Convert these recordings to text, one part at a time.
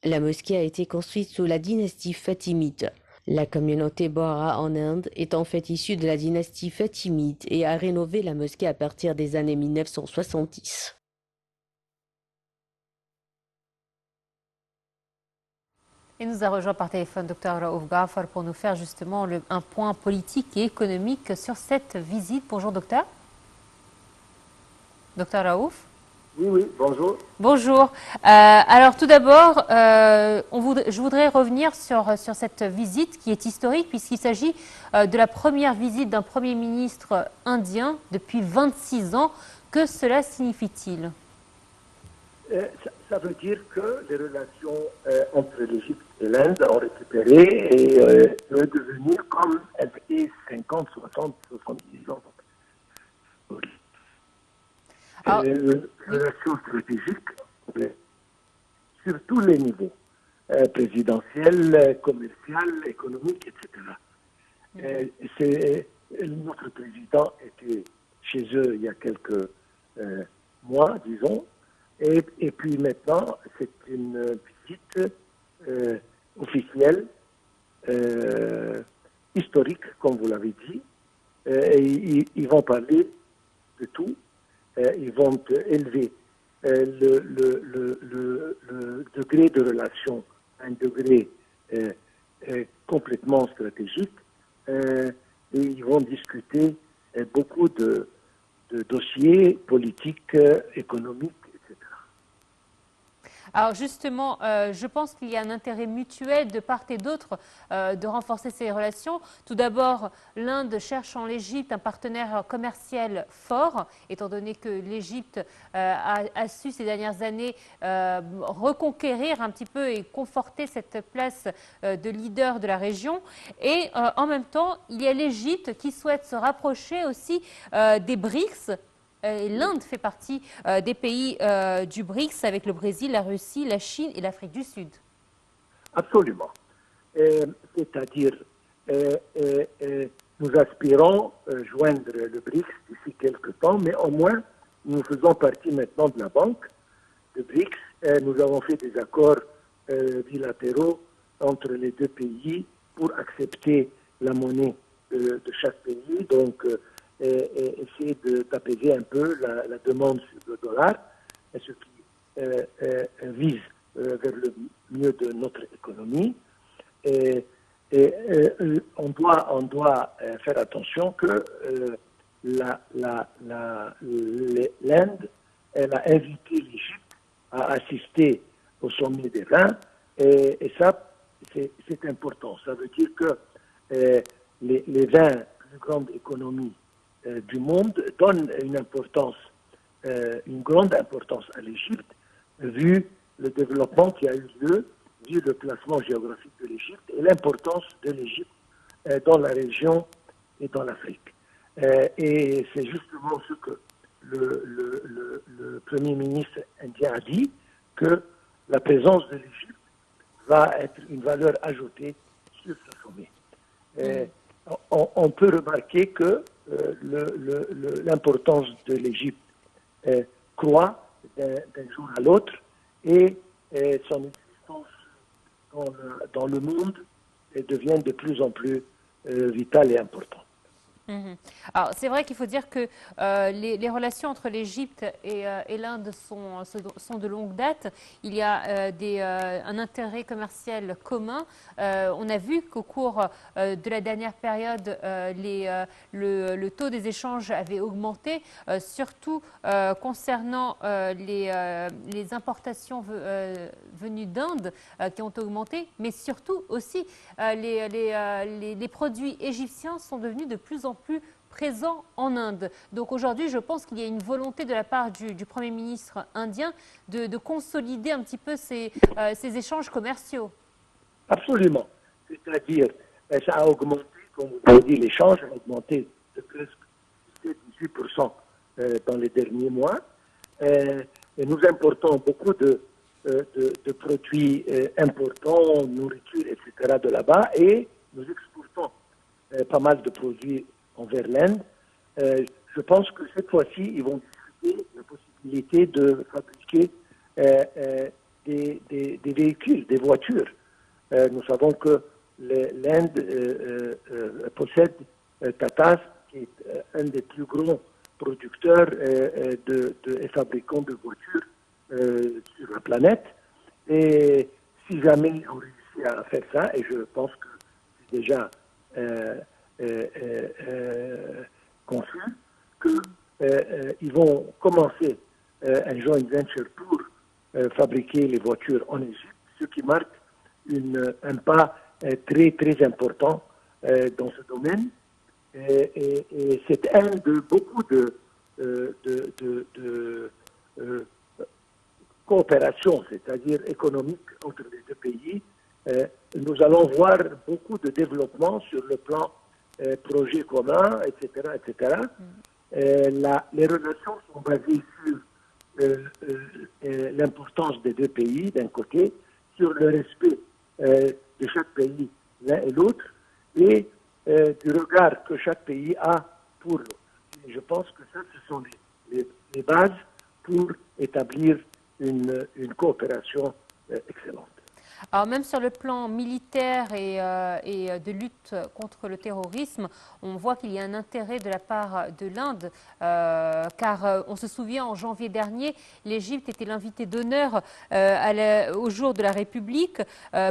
La mosquée a été construite sous la dynastie fatimide. La communauté Bohra en Inde est en fait issue de la dynastie fatimide et a rénové la mosquée à partir des années 1970. Et nous a rejoint par téléphone Dr Raouf Ghafar pour nous faire justement un point politique et économique sur cette visite. Bonjour docteur. Docteur Raouf. Oui, oui, bonjour. Bonjour. Alors tout d'abord, je voudrais revenir sur cette visite qui est historique puisqu'il s'agit de la première visite d'un Premier ministre indien depuis 26 ans. Que cela signifie-t-il? Ça veut dire que les relations entre l'Égypte et l'Inde ont récupéré et peuvent devenir comme elles étaient 50, 60, 70 ans. Alors, Relations stratégiques sur tous les niveaux, présidentiel, commercial, économique, etc. Notre président était chez eux il y a quelques mois, disons, et puis maintenant, c'est une visite officielle, historique, comme vous l'avez dit, et ils vont parler de tout, ils vont élever le degré de relation à un degré complètement stratégique, et ils vont discuter beaucoup de dossiers politiques, économiques, etc. Alors justement, je pense qu'il y a un intérêt mutuel de part et d'autre de renforcer ces relations. Tout d'abord, l'Inde cherche en l'Égypte un partenaire commercial fort, étant donné que l'Égypte a su ces dernières années reconquérir un petit peu et conforter cette place de leader de la région. Et en même temps, il y a l'Égypte qui souhaite se rapprocher aussi des BRICS. L'Inde fait partie des pays du BRICS avec le Brésil, la Russie, la Chine et l'Afrique du Sud. Absolument. C'est-à-dire, nous aspirons joindre le BRICS d'ici quelques temps, mais au moins, nous faisons partie maintenant de la banque de BRICS. Nous avons fait des accords bilatéraux entre les deux pays pour accepter la monnaie de chaque pays. Donc, essayer d'apaiser un peu la demande sur le dollar, ce qui vise vers le mieux de notre économie. On doit faire attention que l'Inde, elle a invité l'Égypte à assister au sommet des 20, et ça, c'est important. Ça veut dire que les 20 plus grandes économies du monde donnent une grande importance à l'Égypte, vu le développement qui a eu lieu, vu le placement géographique de l'Égypte et l'importance de l'Égypte dans la région et dans l'Afrique. Et c'est justement ce que le Premier ministre indien a dit, que la présence de l'Égypte va être une valeur ajoutée sur ce sommet. On peut remarquer que l'importance de l'Égypte croît d'un jour à l'autre, et son existence dans le monde devient de plus en plus vitale et importante. Alors, c'est vrai qu'il faut dire que les relations entre l'Égypte et l'Inde sont de longue date. Il y a un intérêt commercial commun. On a vu qu'au cours de la dernière période, le taux des échanges avait augmenté, surtout concernant les importations venues d'Inde qui ont augmenté, mais surtout aussi les produits égyptiens sont devenus de plus en plus présents en Inde. Donc aujourd'hui, je pense qu'il y a une volonté de la part du Premier ministre indien de consolider un petit peu ces échanges commerciaux. Absolument. C'est-à-dire, ça a augmenté, comme vous l'avez dit, l'échange a augmenté de presque 18% dans les derniers mois. Et nous importons beaucoup de produits importants, nourriture, etc. de là-bas, et nous exportons pas mal de produits envers l'Inde. Je pense que cette fois-ci, ils vont discuter la possibilité de fabriquer des véhicules, des voitures. Nous savons que l'Inde possède Tata, qui est un des plus grands producteurs et fabricants de voitures sur la planète. Et si jamais on réussit à faire ça, et je pense que c'est déjà conçu, qu'ils vont commencer un joint venture pour fabriquer les voitures en Égypte, ce qui marque un pas très, très important dans ce domaine. Et c'est un de beaucoup de coopération, c'est-à-dire économique, entre les deux pays. Nous allons voir beaucoup de développement sur le plan projet commun, etc. etc. Les relations sont basées sur l'importance des deux pays, d'un côté, sur le respect de chaque pays l'un et l'autre, et du regard que chaque pays a pour l'autre. Je pense que ça, ce sont les bases pour établir une coopération excellente. Alors même sur le plan militaire et de lutte contre le terrorisme, on voit qu'il y a un intérêt de la part de l'Inde, car on se souvient en janvier dernier, l'Égypte était l'invité d'honneur au jour de la République.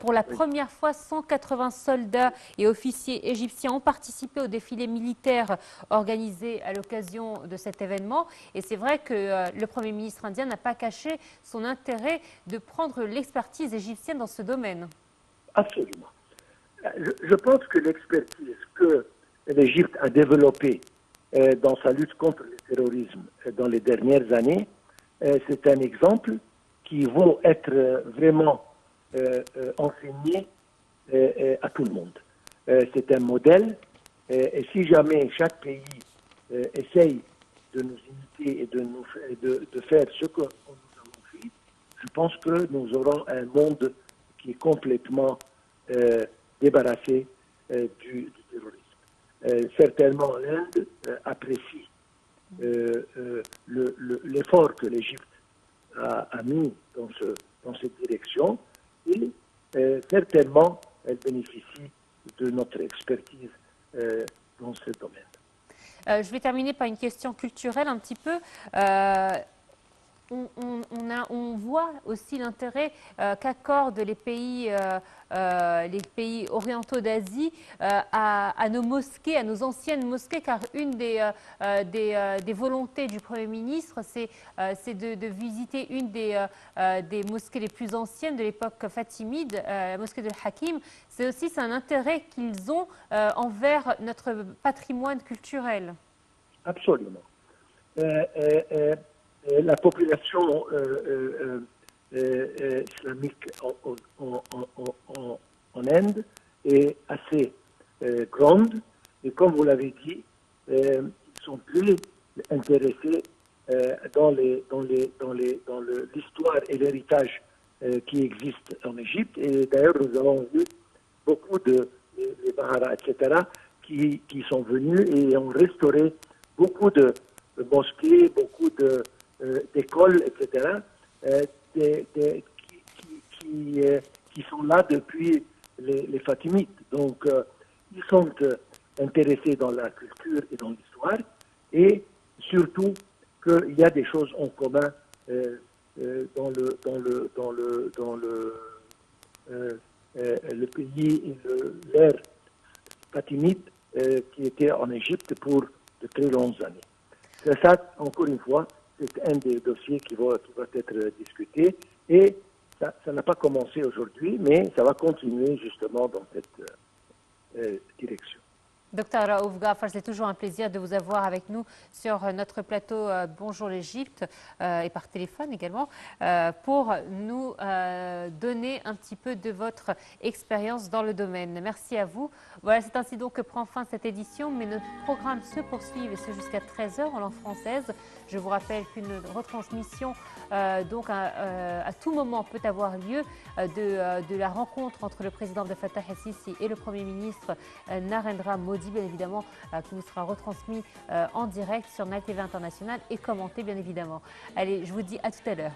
Pour la première fois, 180 soldats et officiers égyptiens ont participé au défilé militaire organisé à l'occasion de cet événement. Et c'est vrai que le Premier ministre indien n'a pas caché son intérêt de prendre l'expertise égyptienne dans ce domaine. Absolument. Je pense que l'expertise que l'Égypte a développée dans sa lutte contre le terrorisme dans les dernières années, c'est un exemple qui va être vraiment enseigné à tout le monde. C'est un modèle, et si jamais chaque pays essaye de nous imiter et de faire ce que nous avons fait, je pense que nous aurons un monde qui est complètement débarrassé du terrorisme. Certainement, l'Inde apprécie l'effort que l'Égypte a mis dans cette direction et certainement, elle bénéficie de notre expertise dans ce domaine. Je vais terminer par une question culturelle un petit peu. On voit aussi l'intérêt qu'accordent les pays orientaux d'Asie à nos mosquées, à nos anciennes mosquées, car une des volontés du Premier ministre, c'est de visiter une des mosquées les plus anciennes de l'époque fatimide, la mosquée de Hakim. C'est un intérêt qu'ils ont envers notre patrimoine culturel. Absolument. La population islamique en Inde est assez grande et comme vous l'avez dit, ils sont très intéressés dans l'histoire et l'héritage qui existent en Égypte. Et d'ailleurs, nous avons vu beaucoup de Bahara, etc., qui sont venus et ont restauré beaucoup de mosquées, beaucoup d'écoles, etc., qui sont là depuis les Fatimides. Donc, ils sont intéressés dans la culture et dans l'histoire, et surtout qu'il y a des choses en commun dans le pays et l'ère fatimide qui était en Égypte pour de très longues années. C'est ça, encore une fois, c'est un des dossiers qui va être discuté, et ça n'a pas commencé aujourd'hui, mais ça va continuer justement dans cette direction. Docteur Raouf Ghaffar, c'est toujours un plaisir de vous avoir avec nous sur notre plateau Bonjour l'Égypte et par téléphone également pour nous donner un petit peu de votre expérience dans le domaine. Merci à vous. Voilà, c'est ainsi donc que prend fin cette édition, mais notre programme se poursuit et ce jusqu'à 13h en langue française. Je vous rappelle qu'une retransmission donc à tout moment peut avoir lieu de la rencontre entre le président Abdel Fattah el-Sisi et le Premier ministre Narendra Modi, bien évidemment, qui vous sera retransmis en direct sur Night TV International et commenté, bien évidemment. Allez, je vous dis à tout à l'heure.